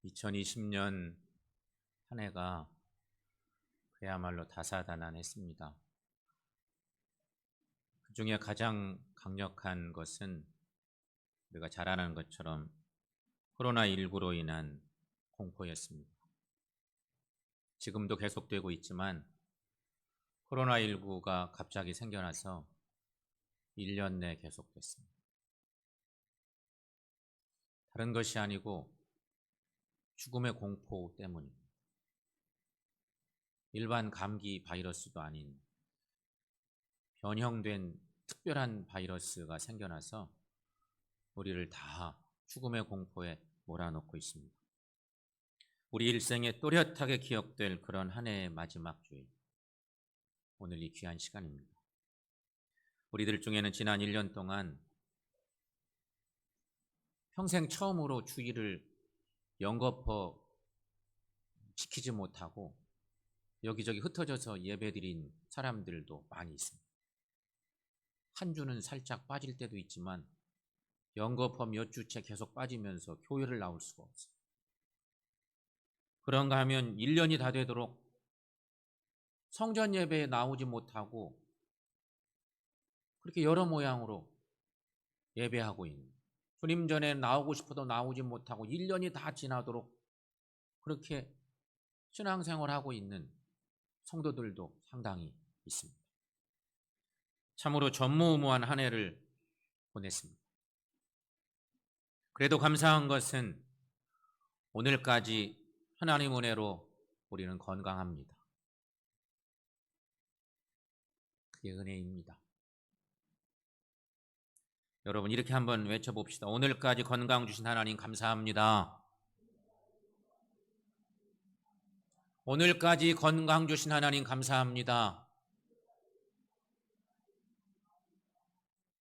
2020년 한 해가 그야말로 다사다난했습니다. 그중에 가장 강력한 것은 우리가 잘 아는 것처럼 코로나19로 인한 공포였습니다. 지금도 계속되고 있지만 코로나19가 갑자기 생겨나서 1년 내 계속됐습니다. 다른 것이 아니고 죽음의 공포 때문입니다. 일반 감기 바이러스도 아닌 변형된 특별한 바이러스가 생겨나서 우리를 다 죽음의 공포에 몰아넣고 있습니다. 우리 일생에 또렷하게 기억될 그런 한 해의 마지막 주일, 오늘 이 귀한 시간입니다. 우리들 중에는 지난 1년 동안 평생 처음으로 주일을 영거퍼 지키지 못하고 여기저기 흩어져서 예배드린 사람들도 많이 있습니다. 한 주는 살짝 빠질 때도 있지만 영거퍼 몇 주째 계속 빠지면서 교회를 나올 수가 없어요. 그런가 하면 1년이 다 되도록 성전 예배에 나오지 못하고 그렇게 여러 모양으로 예배하고 있는, 주님 전에 나오고 싶어도 나오지 못하고 1년이 다 지나도록 그렇게 신앙생활하고 있는 성도들도 상당히 있습니다. 참으로 전무후무한 한 해를 보냈습니다. 그래도 감사한 것은 오늘까지 하나님 은혜로 우리는 건강합니다. 그게 은혜입니다. 여러분 이렇게 한번 외쳐봅시다. 오늘까지 건강 주신 하나님 감사합니다. 오늘까지 건강 주신 하나님 감사합니다.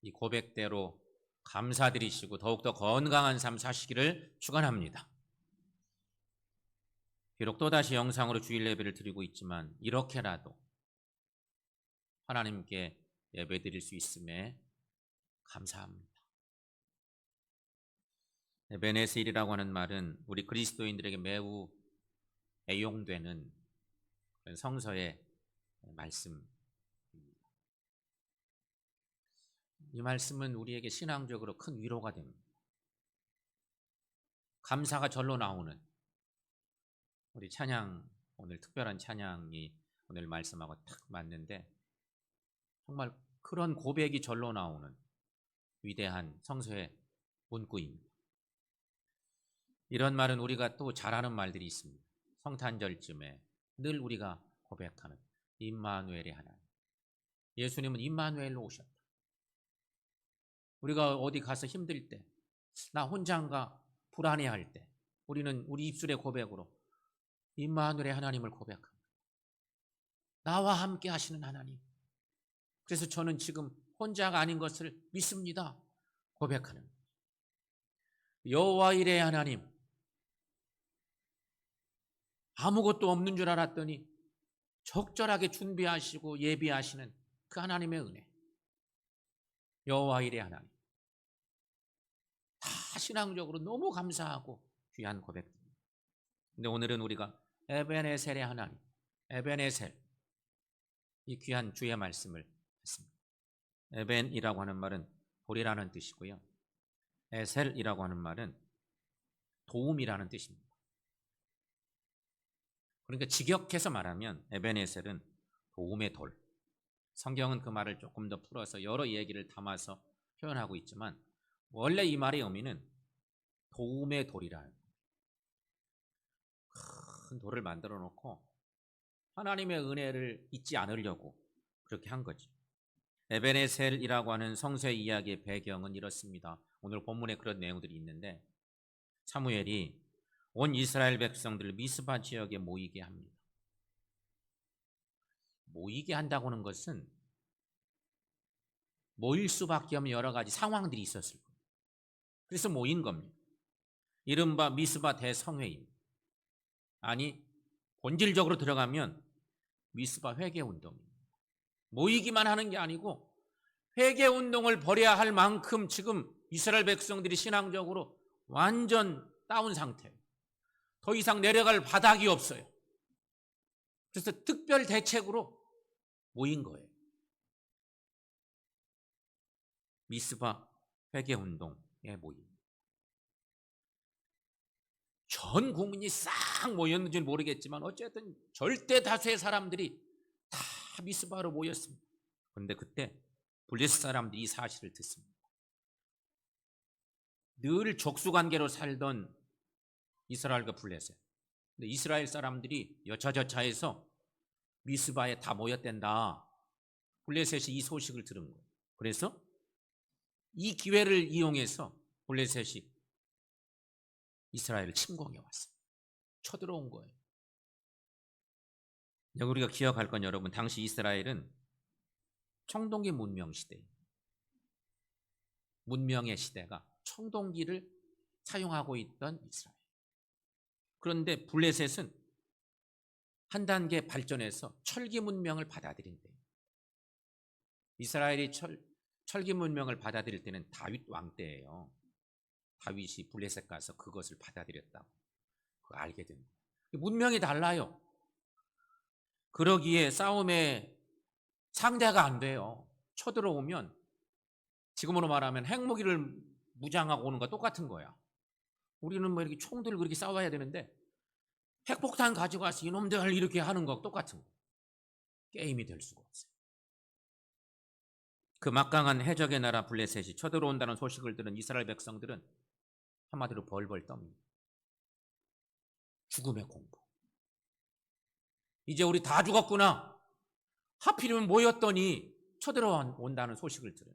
이 고백대로 감사드리시고 더욱더 건강한 삶 사시기를 축원합니다. 비록 또다시 영상으로 주일 예배를 드리고 있지만 이렇게라도 하나님께 예배 드릴 수 있음에 감사합니다. 에베네셀이라고 하는 말은 우리 그리스도인들에게 매우 애용되는 성서의 말씀입니다. 이 말씀은 우리에게 신앙적으로 큰 위로가 됩니다. 감사가 절로 나오는 우리 찬양, 오늘 특별한 찬양이 오늘 말씀하고 딱 맞는데 정말 그런 고백이 절로 나오는 위대한 성서의 문구입니다. 이런 말은 우리가 또 잘 아는 말들이 있습니다. 성탄절쯤에 늘 우리가 고백하는 임마누엘의 하나님. 예수님은 임마누엘로 오셨다. 우리가 어디 가서 힘들 때, 나 혼자인가 불안해할 때 우리는 우리 입술의 고백으로 임마누엘의 하나님을 고백합니다. 나와 함께 하시는 하나님. 그래서 저는 지금 혼자가 아닌 것을 믿습니다. 고백하는 여호와 이레의 하나님. 아무것도 없는 줄 알았더니 적절하게 준비하시고 예비하시는 그 하나님의 은혜. 여호와 이레의 하나님. 다 신앙적으로 너무 감사하고 귀한 고백입니다. 근데 오늘은 우리가 에베네셀의 하나님, 에베네셀, 이 귀한 주의 말씀을 했습니다. 에벤이라고 하는 말은 돌이라는 뜻이고요. 에셀이라고 하는 말은 도움이라는 뜻입니다. 그러니까 직역해서 말하면 에베네셀은 도움의 돌. 성경은 그 말을 조금 더 풀어서 여러 얘기를 담아서 표현하고 있지만 원래 이 말의 의미는 도움의 돌이라는 큰 돌을 만들어 놓고 하나님의 은혜를 잊지 않으려고 그렇게 한 거죠. 에베네셀이라고 하는 성서의 이야기의 배경은 이렇습니다. 오늘 본문에 그런 내용들이 있는데 사무엘이 온 이스라엘 백성들을 미스바 지역에 모이게 합니다. 모이게 한다고 하는 것은 모일 수밖에 없는 여러 가지 상황들이 있었을 거예요. 그래서 모인 겁니다. 이른바 미스바 대성회입니다. 아니 본질적으로 들어가면 미스바 회개운동입니다. 모이기만 하는 게 아니고 회개운동을 벌여야 할 만큼 지금 이스라엘 백성들이 신앙적으로 완전 다운 상태예요. 더 이상 내려갈 바닥이 없어요. 그래서 특별 대책으로 모인 거예요. 미스바 회개운동에 모인. 전 국민이 싹 모였는지는 모르겠지만 어쨌든 절대 다수의 사람들이 다 미스바로 모였습니다. 그런데 그때 블레셋 사람들이 이 사실을 듣습니다. 늘 족수관계로 살던 이스라엘과 블레셋. 근데 이스라엘 사람들이 여차저차해서 미스바에 다 모였댄다. 블레셋이 이 소식을 들은 거예요. 그래서 이 기회를 이용해서 블레셋이 이스라엘을 침공해 왔어요. 쳐들어온 거예요. 우리가 기억할 건 여러분, 당시 이스라엘은 청동기 문명 시대예요. 문명의 시대가 청동기를 사용하고 있던 이스라엘. 그런데 블레셋은 한 단계 발전해서 철기 문명을 받아들인대요. 이스라엘이 철기 문명을 받아들일 때는 다윗 왕 때예요. 다윗이 블레셋 가서 그것을 받아들였다고 그거 알게 됩니다. 문명이 달라요. 그러기에 싸움에 상대가 안 돼요. 쳐들어오면 지금으로 말하면 핵무기를 무장하고 오는 거 똑같은 거야. 우리는 뭐 이렇게 총 들고 그렇게 싸워야 되는데 핵폭탄 가지고 와서 이놈들 이렇게 하는 거 똑같은 거. 게임이 될 수가 없어요. 그 막강한 해적의 나라 블레셋이 쳐들어온다는 소식을 들은 이스라엘 백성들은 한마디로 벌벌 떱니다. 죽음의 공포. 이제 우리 다 죽었구나. 하필이면 모였더니 쳐들어온다는 소식을 들은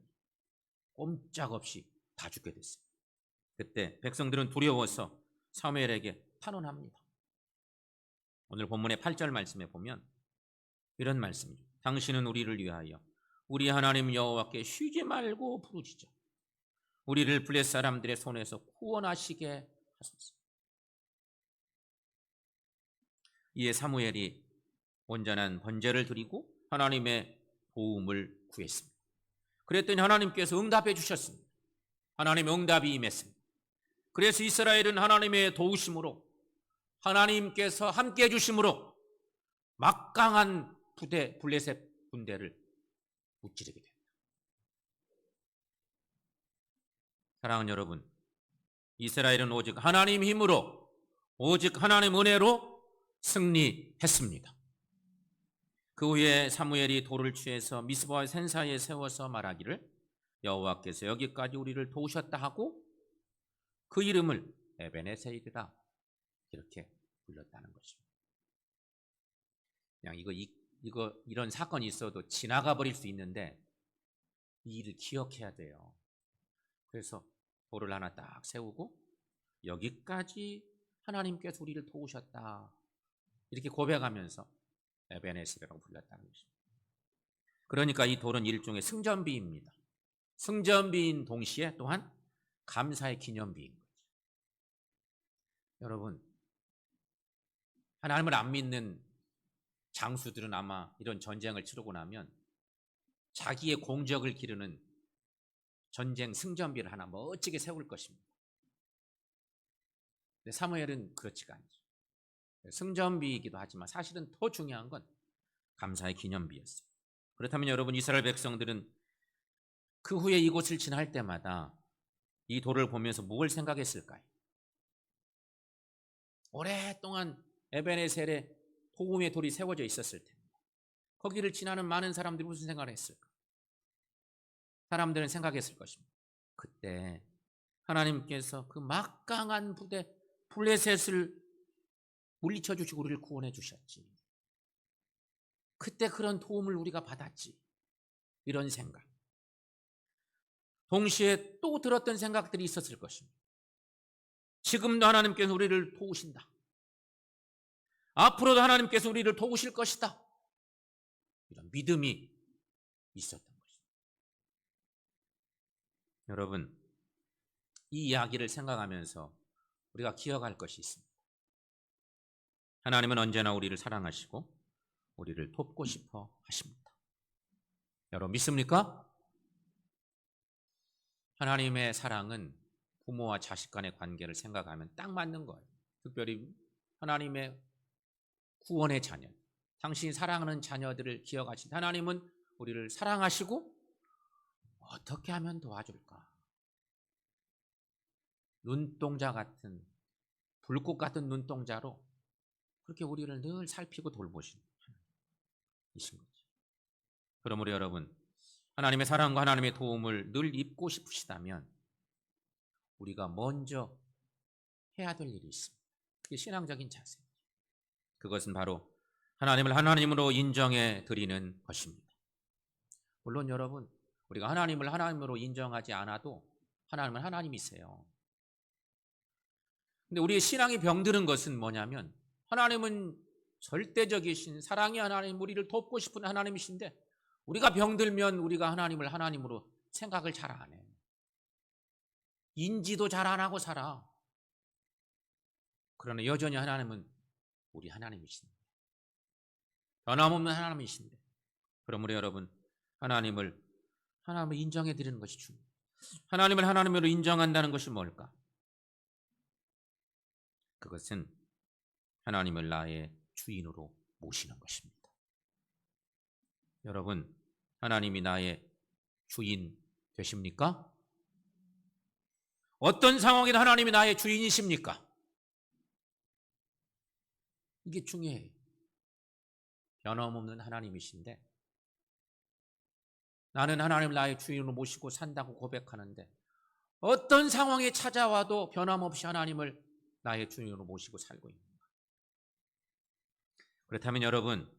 꼼짝없이 다 죽게 됐어요. 그때 백성들은 두려워서 사무엘에게 탄원합니다. 오늘 본문의 8절 말씀에 보면 이런 말씀이죠. 당신은 우리를 위하여 우리 하나님 여호와께 쉬지 말고 부르짖어 우리를 블레셋 사람들의 손에서 구원하시게 하소서. 이에 사무엘이 온전한 번제를 드리고 하나님의 도움을 구했습니다. 그랬더니 하나님께서 응답해 주셨습니다. 하나님의 응답이 임했습니다. 그래서 이스라엘은 하나님의 도우심으로 하나님께서 함께 해주심으로 막강한 부대 블레셋 군대를 무찌르게 됩니다. 사랑하는 여러분, 이스라엘은 오직 하나님 힘으로 오직 하나님 은혜로 승리했습니다. 그 후에 사무엘이 돌을 취해서 미스바와 산 사이에 세워서 말하기를 여호와께서 여기까지 우리를 도우셨다 하고 그 이름을 에베네셀이라 이렇게 불렀다는 것입니다. 그냥 이런 사건이 있어도 지나가 버릴 수 있는데 이 일을 기억해야 돼요. 그래서 돌을 하나 딱 세우고 여기까지 하나님께서 우리를 도우셨다 이렇게 고백하면서 에베네셀이라고 불렀다는 것입니다. 그러니까 이 돌은 일종의 승전비입니다. 승전비인 동시에 또한 감사의 기념비인 거죠. 여러분, 하나님을 안 믿는 장수들은 아마 이런 전쟁을 치르고 나면 자기의 공적을 기르는 전쟁 승전비를 하나 멋지게 세울 것입니다. 근데 사무엘은 그렇지가 않죠. 승전비이기도 하지만 사실은 더 중요한 건 감사의 기념비였어요. 그렇다면 여러분, 이스라엘 백성들은 그 후에 이곳을 지날 때마다 이 돌을 보면서 뭘 생각했을까요? 오랫동안 에베네셀에 도움의 돌이 세워져 있었을 텐데 거기를 지나는 많은 사람들이 무슨 생각을 했을까? 사람들은 생각했을 것입니다. 그때 하나님께서 그 막강한 부대 블레셋을 물리쳐 주시고 우리를 구원해 주셨지. 그때 그런 도움을 우리가 받았지. 이런 생각. 동시에 또 들었던 생각들이 있었을 것입니다. 지금도 하나님께서 우리를 도우신다. 앞으로도 하나님께서 우리를 도우실 것이다. 이런 믿음이 있었던 것입니다. 여러분, 이 이야기를 생각하면서 우리가 기억할 것이 있습니다. 하나님은 언제나 우리를 사랑하시고 우리를 돕고 싶어 하십니다. 여러분 믿습니까? 하나님의 사랑은 부모와 자식 간의 관계를 생각하면 딱 맞는 거예요. 특별히 하나님의 구원의 자녀, 당신이 사랑하는 자녀들을 기억하신 하나님은 우리를 사랑하시고 어떻게 하면 도와줄까? 눈동자 같은, 불꽃 같은 눈동자로 그렇게 우리를 늘 살피고 돌보시는 이신 거죠. 그러므로 여러분, 하나님의 사랑과 하나님의 도움을 늘 입고 싶으시다면 우리가 먼저 해야 될 일이 있습니다. 그게 신앙적인 자세입니다. 그것은 바로 하나님을 하나님으로 인정해 드리는 것입니다. 물론 여러분, 우리가 하나님을 하나님으로 인정하지 않아도 하나님은 하나님이세요. 근데 우리의 신앙이 병드는 것은 뭐냐면 하나님은 절대적이신 사랑의 하나님, 우리를 돕고 싶은 하나님이신데 우리가 병들면 우리가 하나님을 하나님으로 생각을 잘 안 해. 인지도 잘 안 하고 살아. 그러나 여전히 하나님은 우리 하나님이신데, 변함없는 하나님이신데, 그러므로 여러분, 하나님을 인정해 드리는 것이 중요해요. 하나님을 하나님으로 인정한다는 것이 뭘까? 그것은 하나님을 나의 주인으로 모시는 것입니다. 여러분, 하나님이 나의 주인 되십니까? 어떤 상황에도 하나님이 나의 주인이십니까? 이게 중요해요. 변함없는 하나님이신데 나는 하나님을 나의 주인으로 모시고 산다고 고백하는데 어떤 상황에 찾아와도 변함없이 하나님을 나의 주인으로 모시고 살고 있는 거예요. 그렇다면 여러분,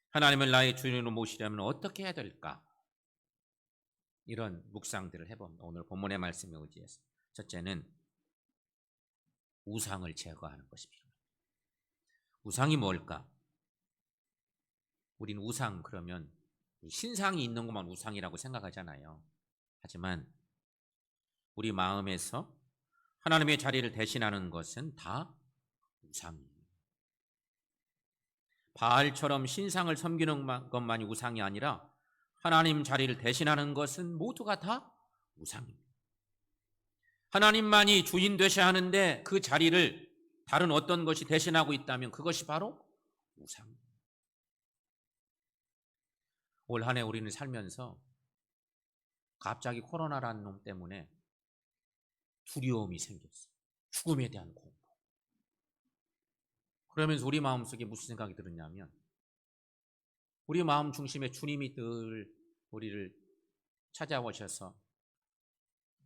하나님을 나의 주인으로 모시려면 어떻게 해야 될까? 이런 묵상들을 해봅니다. 오늘 본문의 말씀에 의지해서. 첫째는 우상을 제거하는 것이 필요합니다. 우상이 뭘까? 우리는 우상 그러면 신상이 있는 것만 우상이라고 생각하잖아요. 하지만 우리 마음에서 하나님의 자리를 대신하는 것은 다 우상이에요. 바알처럼 신상을 섬기는 것만이 우상이 아니라 하나님 자리를 대신하는 것은 모두가 다 우상입니다. 하나님만이 주인 되셔야 하는데 그 자리를 다른 어떤 것이 대신하고 있다면 그것이 바로 우상입니다. 올 한 해 우리는 살면서 갑자기 코로나라는 놈 때문에 두려움이 생겼어요. 죽음에 대한 공포. 그러면서 우리 마음속에 무슨 생각이 들었냐면 우리 마음 중심에 주님이 늘 우리를 찾아오셔서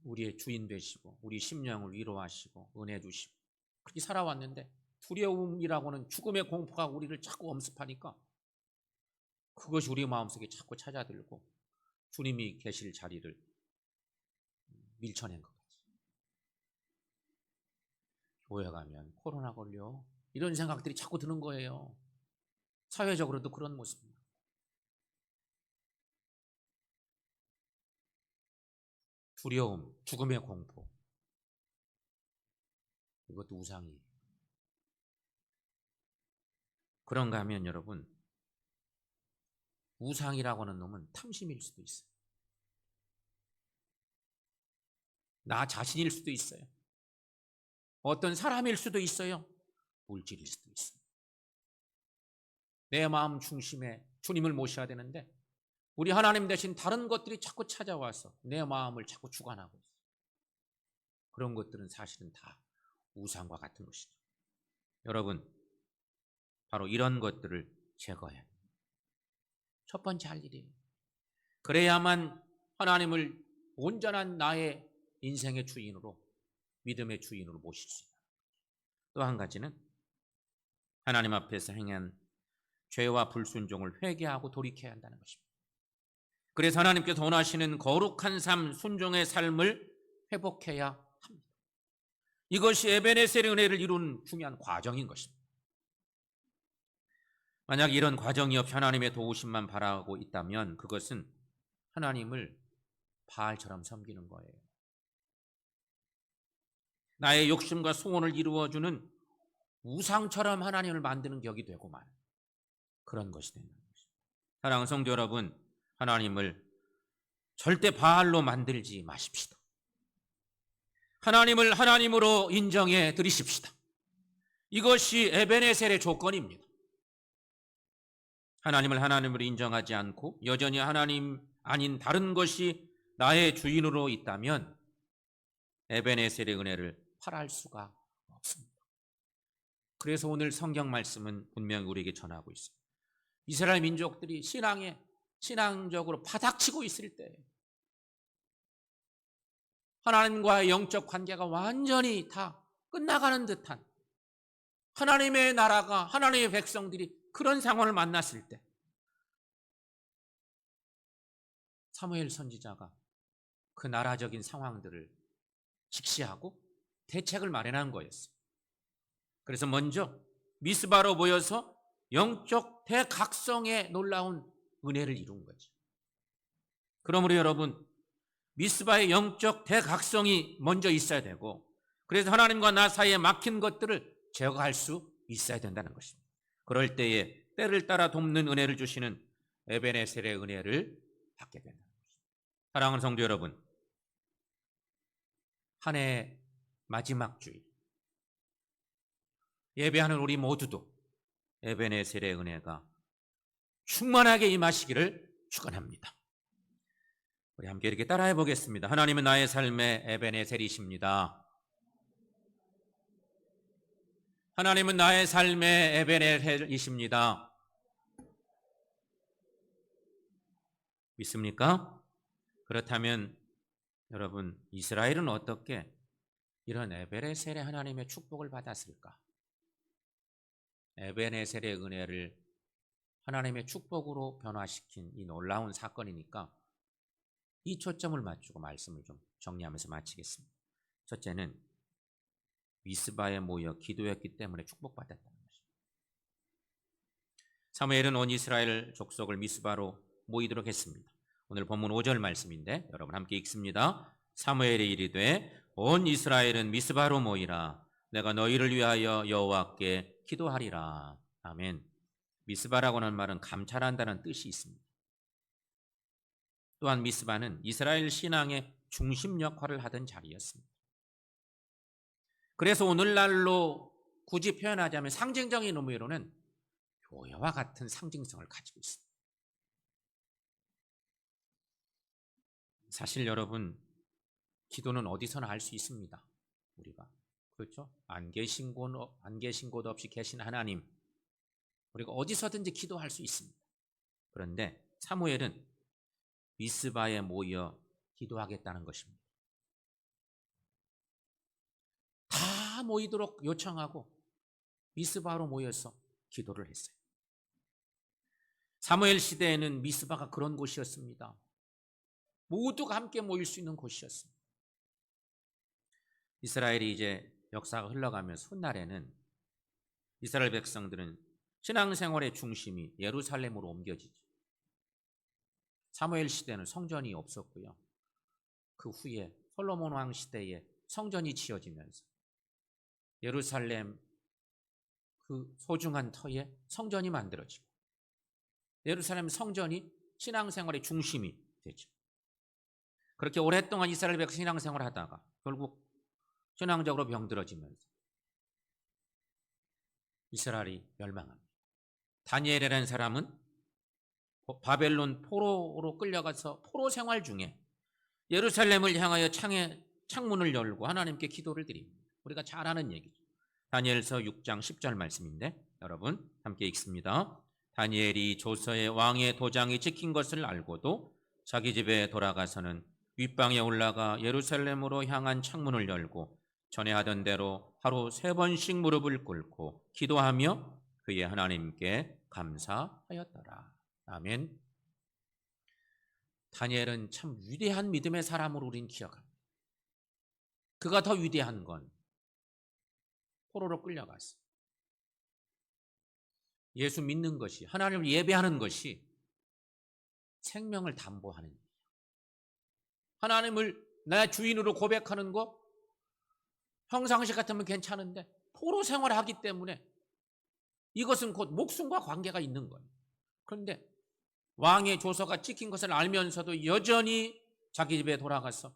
우리의 주인 되시고 우리 심령을 위로하시고 은혜 주시고 그렇게 살아왔는데 두려움이라고는 죽음의 공포가 우리를 자꾸 엄습하니까 그것이 우리 마음속에 자꾸 찾아들고 주님이 계실 자리를 밀쳐낸 것 같아요. 교회 가면 코로나 걸려 이런 생각들이 자꾸 드는 거예요. 사회적으로도 그런 모습입니다. 두려움, 죽음의 공포, 이것도 우상이에요. 그런가 하면 여러분, 우상이라고 하는 놈은 탐심일 수도 있어요. 나 자신일 수도 있어요. 어떤 사람일 수도 있어요. 물질일 수도 있어요. 내 마음 중심에 주님을 모셔야 되는데 우리 하나님 대신 다른 것들이 자꾸 찾아와서 내 마음을 자꾸 주관하고 있어요. 그런 것들은 사실은 다 우상과 같은 것이죠. 여러분, 바로 이런 것들을 제거해야 합니다. 첫 번째 할 일이에요. 그래야만 하나님을 온전한 나의 인생의 주인으로, 믿음의 주인으로 모실 수 있다. 또 한 가지는 하나님 앞에서 행한 죄와 불순종을 회개하고 돌이켜야 한다는 것입니다. 그래서 하나님께서 원하시는 거룩한 삶, 순종의 삶을 회복해야 합니다. 이것이 에베네셀의 은혜를 이루는 중요한 과정인 것입니다. 만약 이런 과정이 없이 하나님의 도우심만 바라고 있다면 그것은 하나님을 바알처럼 섬기는 거예요. 나의 욕심과 소원을 이루어주는 우상처럼 하나님을 만드는 격이 되고 말 그런 것이 된다는 것입니다. 사랑하는 성도 여러분, 하나님을 절대 바알로 만들지 마십시다. 하나님을 하나님으로 인정해 드리십시다. 이것이 에베네셀의 조건입니다. 하나님을 하나님으로 인정하지 않고 여전히 하나님 아닌 다른 것이 나의 주인으로 있다면 에베네셀의 은혜를 팔할 수가 없습니다. 그래서 오늘 성경 말씀은 분명히 우리에게 전하고 있습니다. 이스라엘 민족들이 신앙적으로 바닥치고 있을 때 하나님과의 영적 관계가 완전히 다 끝나가는 듯한 하나님의 나라가, 하나님의 백성들이 그런 상황을 만났을 때 사무엘 선지자가 그 나라적인 상황들을 직시하고 대책을 마련한 거였어요. 그래서 먼저 미스바로 모여서 영적 대각성의 놀라운 은혜를 이룬 거죠. 그러므로 여러분, 미스바의 영적 대각성이 먼저 있어야 되고, 그래서 하나님과 나 사이에 막힌 것들을 제거할 수 있어야 된다는 것입니다. 그럴 때에 때를 따라 돕는 은혜를 주시는 에베네셀의 은혜를 받게 된다는 것입니다. 사랑하는 성도 여러분, 한 해 마지막 주일 예배하는 우리 모두도 에베네셀의 은혜가 충만하게 임하시기를 축원합니다. 우리 함께 이렇게 따라해 보겠습니다. 하나님은 나의 삶의 에베네셀이십니다. 하나님은 나의 삶의 에베네셀이십니다. 믿습니까? 그렇다면 여러분, 이스라엘은 어떻게 이런 에베네셀의 하나님의 축복을 받았을까? 에베네셀의 은혜를 하나님의 축복으로 변화시킨 이 놀라운 사건이니까 이 초점을 맞추고 말씀을 좀 정리하면서 마치겠습니다. 첫째는 미스바에 모여 기도했기 때문에 축복받았다는 것입니다. 사무엘은 온 이스라엘 족속을 미스바로 모이도록 했습니다. 오늘 본문 5절 말씀인데 여러분 함께 읽습니다. 사무엘이 이르되 온 이스라엘은 미스바로 모이라. 내가 너희를 위하여 여호와께 기도하리라. 아멘. 미스바라고 하는 말은 감찰한다는 뜻이 있습니다. 또한 미스바는 이스라엘 신앙의 중심 역할을 하던 자리였습니다. 그래서 오늘날로 굳이 표현하자면 상징적인 의미로는 교회와 같은 상징성을 가지고 있습니다. 사실 여러분, 기도는 어디서나 할 수 있습니다. 우리가 그렇죠? 안 계신 곳 없이 계신 하나님, 우리가 어디서든지 기도할 수 있습니다. 그런데 사무엘은 미스바에 모여 기도하겠다는 것입니다. 다 모이도록 요청하고 미스바로 모여서 기도를 했어요. 사무엘 시대에는 미스바가 그런 곳이었습니다. 모두가 함께 모일 수 있는 곳이었습니다. 이스라엘이 이제 역사가 흘러가면서 훗날에는 이스라엘 백성들은 신앙생활의 중심이 예루살렘으로 옮겨지죠. 사무엘 시대는 성전이 없었고요. 그 후에 솔로몬 왕 시대에 성전이 지어지면서 예루살렘 그 소중한 터에 성전이 만들어지고 예루살렘 성전이 신앙생활의 중심이 되죠. 그렇게 오랫동안 이스라엘 백성 신앙생활을 하다가 결국 신앙적으로 병들어지면서 이스라엘이 멸망합니다. 다니엘이라는 사람은 바벨론 포로로 끌려가서 포로 생활 중에 예루살렘을 향하여 창문을 열고 하나님께 기도를 드립니다. 우리가 잘 아는 얘기죠. 다니엘서 6장 10절 말씀인데 여러분 함께 읽습니다. 다니엘이 조서의 왕의 도장이 찍힌 것을 알고도 자기 집에 돌아가서는 윗방에 올라가 예루살렘으로 향한 창문을 열고 전에 하던 대로 하루 3번씩 무릎을 꿇고 기도하며 그의 하나님께 감사하였더라. 아멘. 다니엘은 참 위대한 믿음의 사람으로 우린 기억합니다. 그가 더 위대한 건 포로로 끌려갔어요. 예수 믿는 것이, 하나님을 예배하는 것이 생명을 담보하는 일이에요. 하나님을 내 주인으로 고백하는 거 평상시 같으면 괜찮은데 포로 생활을 하기 때문에 이것은 곧 목숨과 관계가 있는 거예요. 그런데 왕의 조서가 찍힌 것을 알면서도 여전히 자기 집에 돌아가서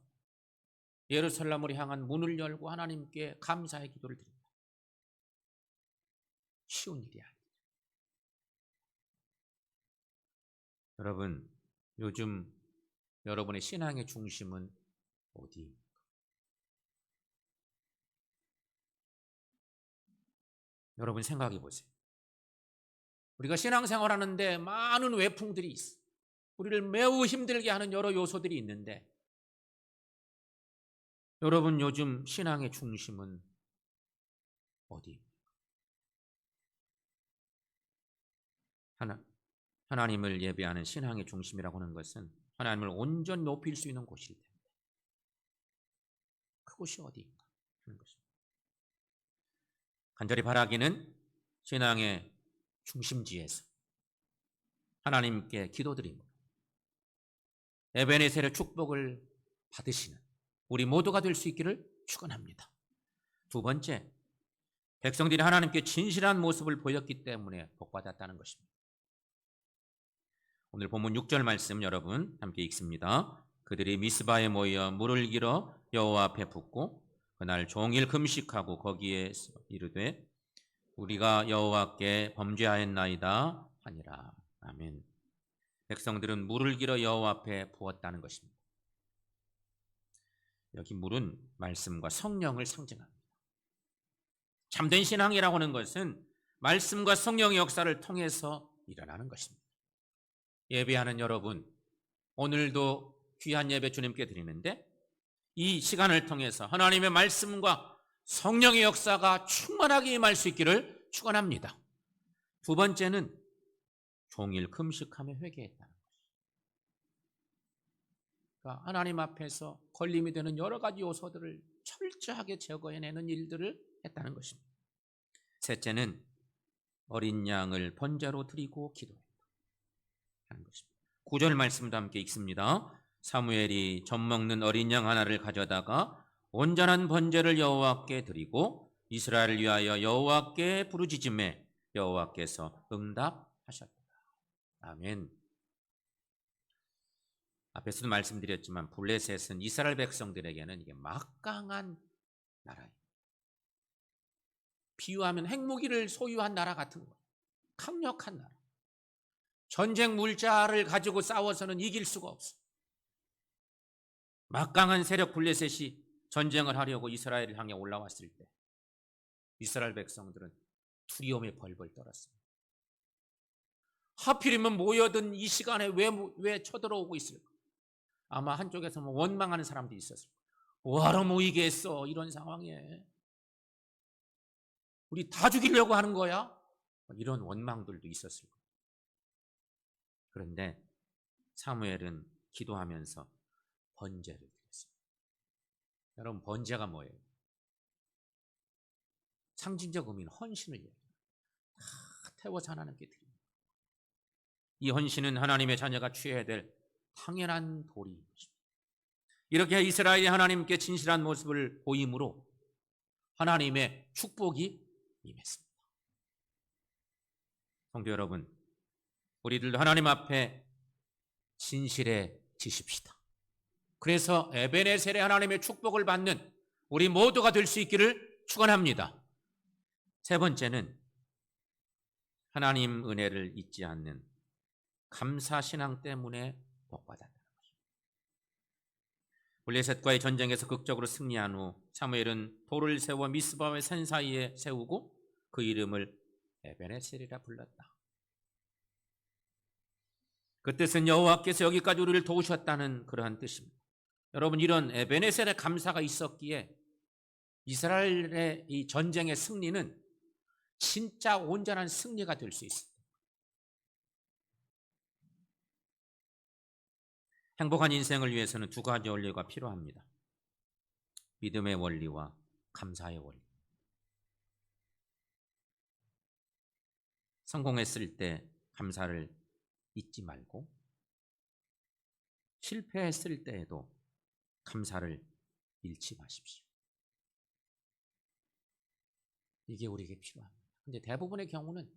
예루살렘으로 향한 문을 열고 하나님께 감사의 기도를 드립니다. 쉬운 일이 아니에요. 여러분, 요즘 여러분의 신앙의 중심은 어디? 여러분 생각해 보세요. 우리가 신앙생활 하는데 많은 외풍들이 있어. 우리를 매우 힘들게 하는 여러 요소들이 있는데, 여러분 요즘 신앙의 중심은 어디? 하나님을 예배하는 신앙의 중심이라고 하는 것은 하나님을 온전히 높일 수 있는 곳일 텐데, 그곳이 어디인가 하는 것입니다. 간절히 바라기는 신앙의 중심지에서 하나님께 기도드립니다. 에베네셀의 축복을 받으시는 우리 모두가 될 수 있기를 축원합니다. 두 번째, 백성들이 하나님께 진실한 모습을 보였기 때문에 복받았다는 것입니다. 오늘 본문 6절 말씀 여러분 함께 읽습니다. 그들이 미스바에 모여 물을 길어 여호와 앞에 붓고 그날 종일 금식하고 거기에서 이르되 우리가 여호와께 범죄하였나이다 하니라. 아멘. 백성들은 물을 길어 여호와 앞에 부었다는 것입니다. 여기 물은 말씀과 성령을 상징합니다. 참된 신앙이라고 하는 것은 말씀과 성령의 역사를 통해서 일어나는 것입니다. 예배하는 여러분, 오늘도 귀한 예배 주님께 드리는데 이 시간을 통해서 하나님의 말씀과 성령의 역사가 충만하게 임할 수 있기를 축원합니다. 두 번째는 종일 금식하며 회개했다는 것입니다. 그러니까 하나님 앞에서 걸림이 되는 여러 가지 요소들을 철저하게 제거해내는 일들을 했다는 것입니다. 셋째는 어린 양을 번제로 드리고 기도했다 하는 것입니다. 9절 말씀도 함께 읽습니다. 사무엘이 젖 먹는 어린 양 하나를 가져다가 온전한 번제를 여호와께 드리고 이스라엘을 위하여 여호와께 부르짖음에 여호와께서 응답하셨다. 아멘. 앞에서도 말씀드렸지만 블레셋은 이스라엘 백성들에게는 이게 막강한 나라예요. 비유하면 핵무기를 소유한 나라 같은 거예요. 강력한 나라. 전쟁 물자를 가지고 싸워서는 이길 수가 없어. 막강한 세력 블레셋이 전쟁을 하려고 이스라엘을 향해 올라왔을 때 이스라엘 백성들은 두려움에 벌벌 떨었습니다. 하필이면 모여든 이 시간에 왜 쳐들어오고 있을까? 아마 한쪽에서 원망하는 사람도 있었을 거예요. 뭐하러 모이게 했어, 이런 상황에. 우리 다 죽이려고 하는 거야? 이런 원망들도 있었을 거예요. 그런데 사무엘은 기도하면서 번제를 드렸습니다. 여러분, 번제가 뭐예요? 상징적 의미는 헌신을 얘기해요. 다 태워서 하나님께 드립니다. 이 헌신은 하나님의 자녀가 취해야 될 당연한 도리인 것입니다. 이렇게 이스라엘이 하나님께 진실한 모습을 보임으로 하나님의 축복이 임했습니다. 성도 여러분, 우리들도 하나님 앞에 진실해지십시다. 그래서 에베네셀의 하나님의 축복을 받는 우리 모두가 될 수 있기를 축원합니다. 세 번째는 하나님 은혜를 잊지 않는 감사신앙 때문에 복받았다는 것입니다. 블레셋과의 전쟁에서 극적으로 승리한 후 사무엘은 돌을 세워 미스바와 산 사이에 세우고 그 이름을 에베네셀이라 불렀다. 그 뜻은 여호와께서 여기까지 우리를 도우셨다는 그러한 뜻입니다. 여러분, 이런 에베네셀의 감사가 있었기에 이스라엘의 이 전쟁의 승리는 진짜 온전한 승리가 될 수 있습니다. 행복한 인생을 위해서는 두 가지 원리가 필요합니다. 믿음의 원리와 감사의 원리. 성공했을 때 감사를 잊지 말고 실패했을 때에도 감사를 잃지 마십시오. 이게 우리에게 필요합니다. 근데 대부분의 경우는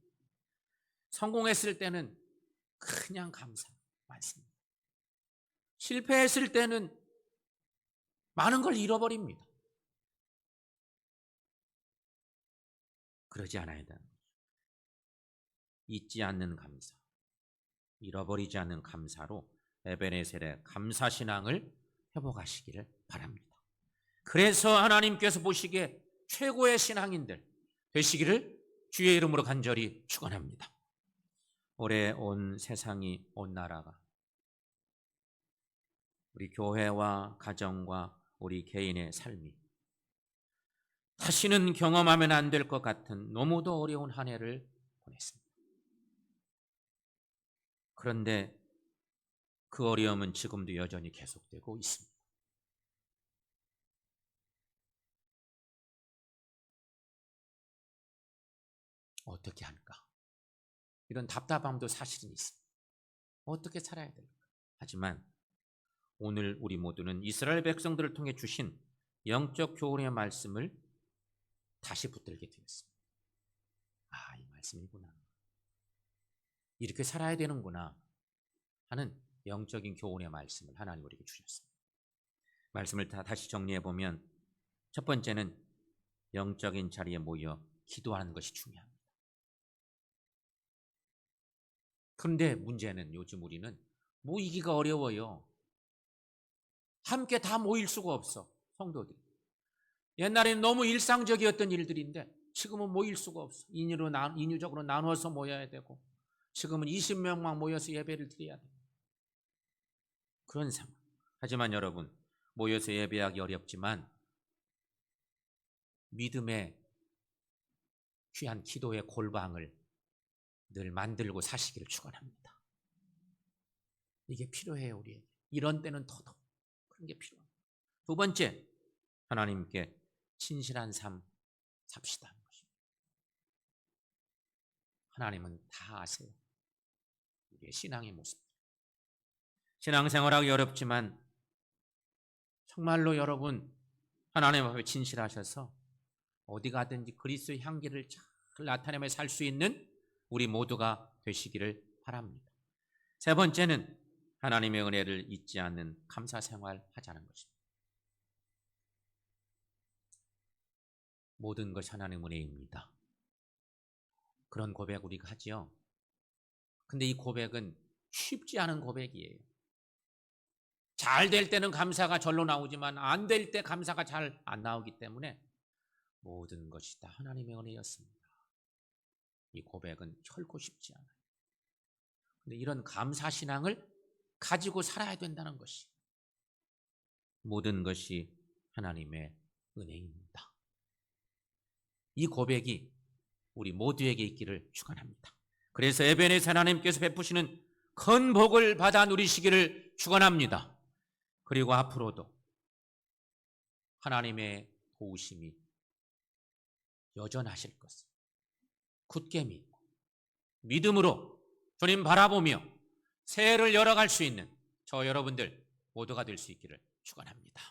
성공했을 때는 그냥 감사 많습니다. 실패했을 때는 많은 걸 잃어버립니다. 그러지 않아야 된다. 잊지 않는 감사, 잃어버리지 않는 감사로 에베네셀의 감사신앙을 회복하시기를 바랍니다. 그래서 하나님께서 보시기에 최고의 신앙인들 되시기를 주의 이름으로 간절히 축원합니다. 올해 온 세상이, 온 나라가 우리 교회와 가정과 우리 개인의 삶이 다시는 경험하면 안 될 것 같은 너무도 어려운 한 해를 보냈습니다. 그런데 그 어려움은 지금도 여전히 계속되고 있습니다. 어떻게 할까? 이런 답답함도 사실은 있습니다. 어떻게 살아야 될까? 하지만 오늘 우리 모두는 이스라엘 백성들을 통해 주신 영적 교훈의 말씀을 다시 붙들게 되었습니다. 아, 이 말씀이구나. 이렇게 살아야 되는구나 하는 영적인 교훈의 말씀을 하나님 우리에게 주셨습니다. 말씀을 다시 정리해 보면 첫 번째는 영적인 자리에 모여 기도하는 것이 중요합니다. 그런데 문제는 요즘 우리는 모이기가 어려워요. 함께 다 모일 수가 없어, 성도들이. 옛날에는 너무 일상적이었던 일들인데 지금은 모일 수가 없어. 인유적으로 나눠서 모여야 되고 지금은 20명만 모여서 예배를 드려야 돼요. 그런 상황. 하지만 여러분, 모여서 예배하기 어렵지만 믿음의 귀한 기도의 골방을 늘 만들고 사시기를 축원합니다. 이게 필요해요, 우리에게. 이런 때는 더더욱 그런 게 필요합니다. 두 번째, 하나님께 진실한 삶 삽시다 하는 것입니다. 하나님은 다 아세요. 우리의 신앙의 모습. 신앙생활하기 어렵지만 정말로 여러분 하나님 앞에 진실하셔서 어디 가든지 그리스도의 향기를 잘 나타내며 살 수 있는 우리 모두가 되시기를 바랍니다. 세 번째는 하나님의 은혜를 잊지 않는 감사 생활 하자는 것입니다. 모든 것이 하나님의 은혜입니다. 그런 고백 우리가 하지요. 근데 이 고백은 쉽지 않은 고백이에요. 잘 될 때는 감사가 절로 나오지만 안 될 때 감사가 잘 안 나오기 때문에 모든 것이 다 하나님의 은혜였습니다. 이 고백은 결코 쉽지 않아요. 근데 이런 감사신앙을 가지고 살아야 된다는 것이 모든 것이 하나님의 은혜입니다. 이 고백이 우리 모두에게 있기를 축원합니다. 그래서 에베네셀 하나님께서 베푸시는 큰 복을 받아 누리시기를 축원합니다. 그리고 앞으로도 하나님의 도우심이 여전하실 것을 굳게 믿고 믿음으로 주님 바라보며 새해를 열어갈 수 있는 저 여러분들 모두가 될 수 있기를 축원합니다.